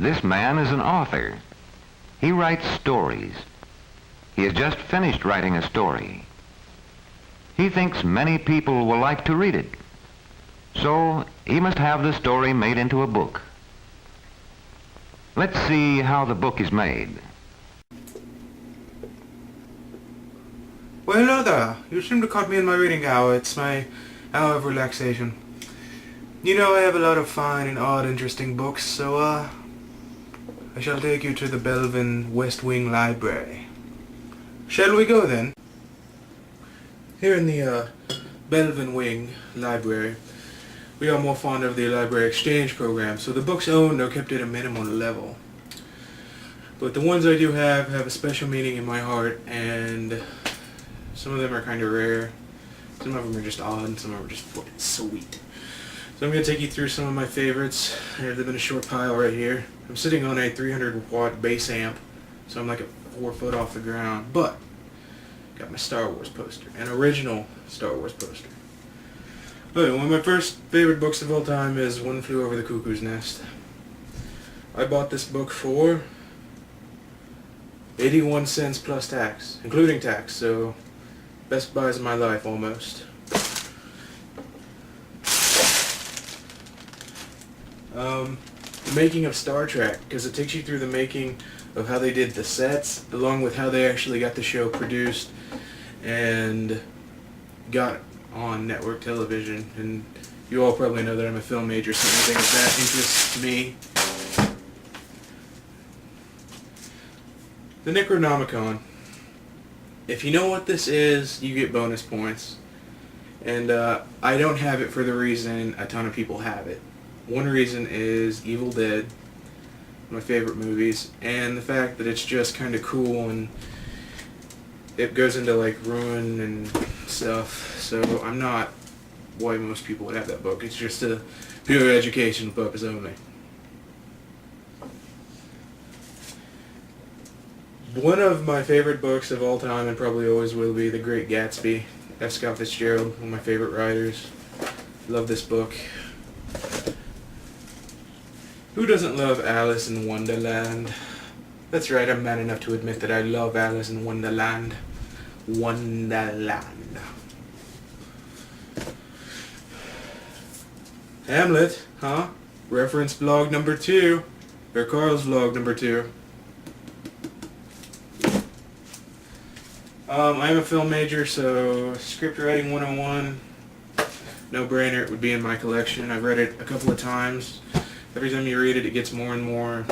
This man is an author. He writes stories. He has just finished writing a story. He thinks many people will like to read it. So he must have the story made into a book. Let's see how the book is made. Well, hello there. You seem to caught me in my reading hour. It's my hour of relaxation. You know, I have a lot of fine and odd interesting books, so I shall take you to the Belvin West Wing Library. Shall we go then? Here in the Belvin Wing Library, we are more fond of the library exchange program, so the books owned are kept at a minimal level. But the ones I do have a special meaning in my heart, and some of them are kind of rare. Some of them are just odd, and some of them are just fucking sweet. So I'm going to take you through some of my favorites. I have them in a short pile right here. I'm sitting on a 300 watt bass amp, so I'm like 4 foot off the ground, but got my Star Wars poster, an original Star Wars poster. But one of my first favorite books of all time is One Flew Over the Cuckoo's Nest. I bought this book for 81 cents plus tax, including tax, so best buys of my life almost. The making of Star Trek, because it takes you through the making of how they did the sets, along with how they actually got the show produced and got on network television. And you all probably know that I'm a film major, so anything of that interests me. The Necronomicon. If you know what this is, you get bonus points. And I don't have it for the reason a ton of people have it. One reason is Evil Dead, my favorite movies, and the fact that it's just kind of cool and it goes into like ruin and stuff. So I'm not why most people would have that book. It's just a pure educational purpose only. One of my favorite books of all time, and probably always will be, The Great Gatsby. F. Scott Fitzgerald, one of my favorite writers. Love this book. Who doesn't love Alice in Wonderland? That's right, I'm man enough to admit that I love Alice in Wonderland. Wonderland. Hamlet, huh? Reference vlog number 2. Or Carl's vlog number 2. I'm a film major, so script writing 101, no brainer, it would be in my collection. I've read it a couple of times. Every time you read it, it gets more and more.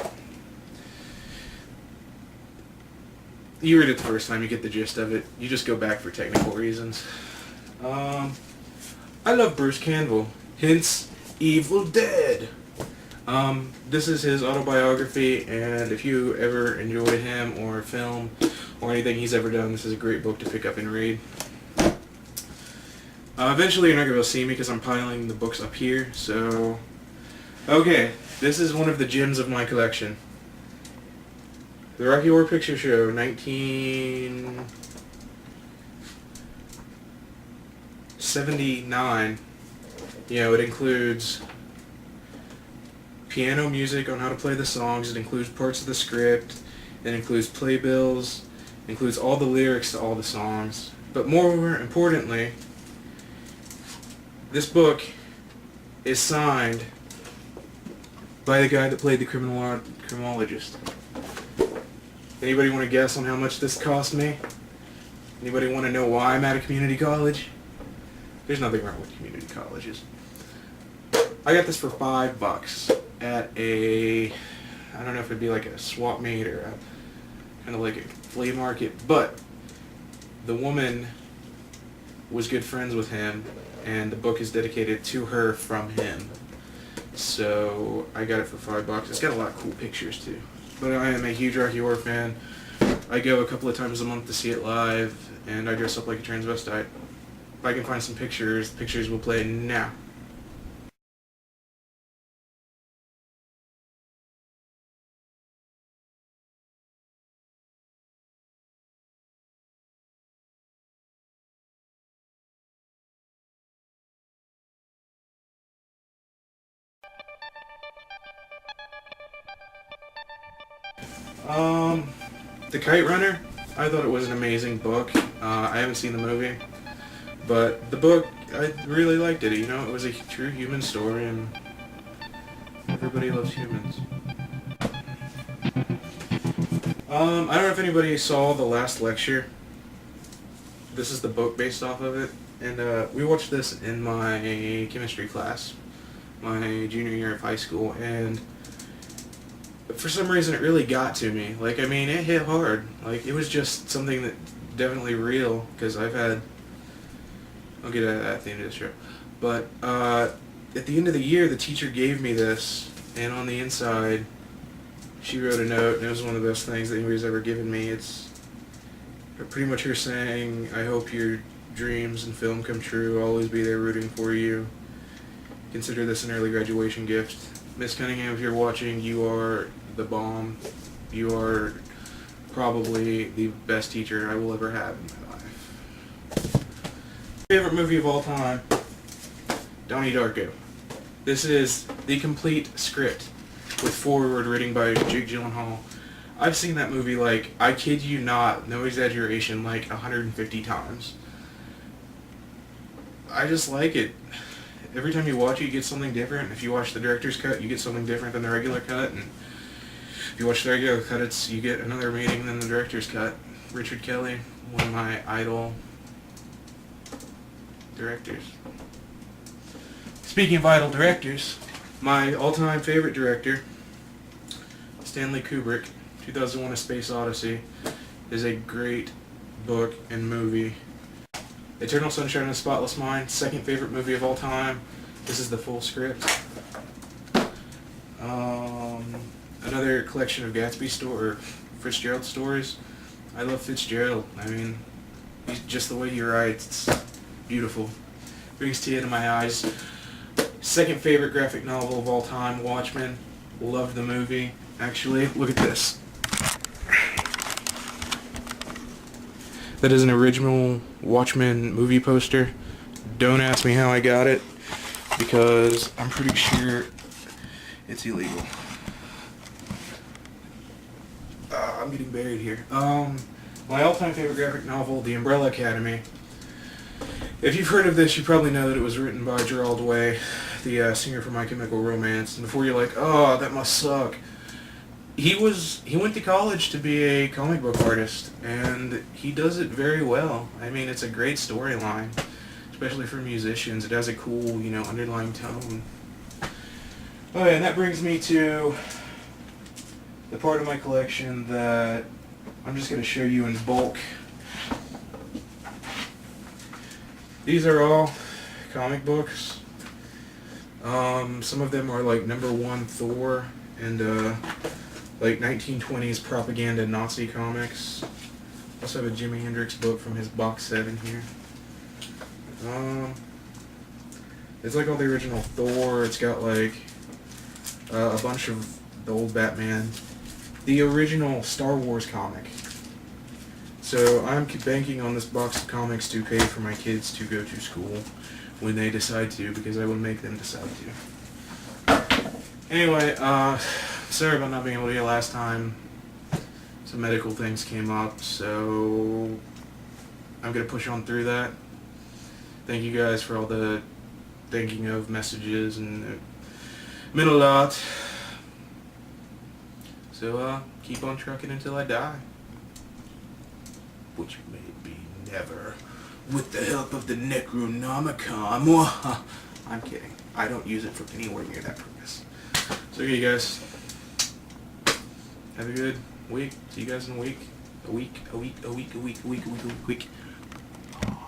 You read it the first time, you get the gist of it. You just go back for technical reasons. I love Bruce Campbell, hence Evil Dead. This is his autobiography, and if you ever enjoy him or film or anything he's ever done, this is a great book to pick up and read. Eventually you're not going to be able to see me because I'm piling the books up here, so... Okay, this is one of the gems of my collection. The Rocky Horror Picture Show, 1979. You know, it includes piano music on how to play the songs, it includes parts of the script, it includes playbills, it includes all the lyrics to all the songs. But more importantly, this book is signed by the guy that played the criminologist. Anybody want to guess on how much this cost me? Anybody want to know why I'm at a community college? There's nothing wrong with community colleges. I got this for $5 at a, I don't know if it'd be like a swap meet or a, kind of like a flea market, but the woman was good friends with him, and the book is dedicated to her from him. So I got it for $5. It's got a lot of cool pictures too. But I am a huge Rocky Horror fan. I go a couple of times a month to see it live, and I dress up like a transvestite. If I can find some pictures, the pictures will play now. The Kite Runner, I thought it was an amazing book. I haven't seen the movie, but the book, I really liked it. You know, it was a true human story, and everybody loves humans. I don't know if anybody saw The Last Lecture. This is the book based off of it, and we watched this in my chemistry class, my junior year of high school, and for some reason it really got to me. Like, I mean, it hit hard. Like, it was just something that definitely real, because I'll get at that at the end of the show. But at the end of the year, the teacher gave me this, and on the inside, she wrote a note, and it was one of the best things that anybody's ever given me. It's pretty much her saying, I hope your dreams in film come true. I'll always be there rooting for you. Consider this an early graduation gift. Miss Cunningham, if you're watching, you are the bomb. You are probably the best teacher I will ever have in my life. Favorite movie of all time, Donnie Darko. This is the complete script with foreword written by Jake Gyllenhaal. I've seen that movie, like, I kid you not, no exaggeration, like 150 times. I just like it. Every time you watch it, you get something different. If you watch the director's cut, you get something different than the regular cut. And if you watch the regular cut, you get another meaning than the director's cut. Richard Kelly, one of my idol directors. Speaking of idol directors, my all-time favorite director, Stanley Kubrick, 2001: A Space Odyssey, is a great book and movie. Eternal Sunshine of the Spotless Mind, second favorite movie of all time. This is the full script. Another collection of Fitzgerald stories. I love Fitzgerald. I mean, he's just the way he writes. It's beautiful. Brings tears to my eyes. Second favorite graphic novel of all time, Watchmen. Loved the movie. Actually, look at this. That is an original Watchmen movie poster. Don't ask me how I got it, because I'm pretty sure it's illegal. I'm getting buried here. My all-time favorite graphic novel, The Umbrella Academy. If you've heard of this, you probably know that it was written by Gerald Way, the singer for My Chemical Romance. And before you're like, oh, that must suck. He went to college to be a comic book artist, and he does it very well. I mean, it's a great storyline, especially for musicians. It has a cool, underlying tone. Oh yeah, and that brings me to the part of my collection that I'm just going to show you in bulk. These are all comic books. Some of them are like #1 Thor and like 1920s propaganda Nazi comics. Also have a Jimi Hendrix book from his box set in here. It's like all the original Thor. It's got like a bunch of the old Batman. The original Star Wars comic. So I'm banking on this box of comics to pay for my kids to go to school when they decide to, because I will make them decide to. Anyway, sorry about not being able to get last time. Some medical things came up, so I'm going to push on through that. Thank you guys for all the thinking of messages, and it meant a lot. So, keep on trucking until I die. Which may be never, with the help of the Necronomicon. I'm kidding. I don't use it for anywhere near that purpose. So, okay, you guys. Have a good week. See you guys in a week. A week.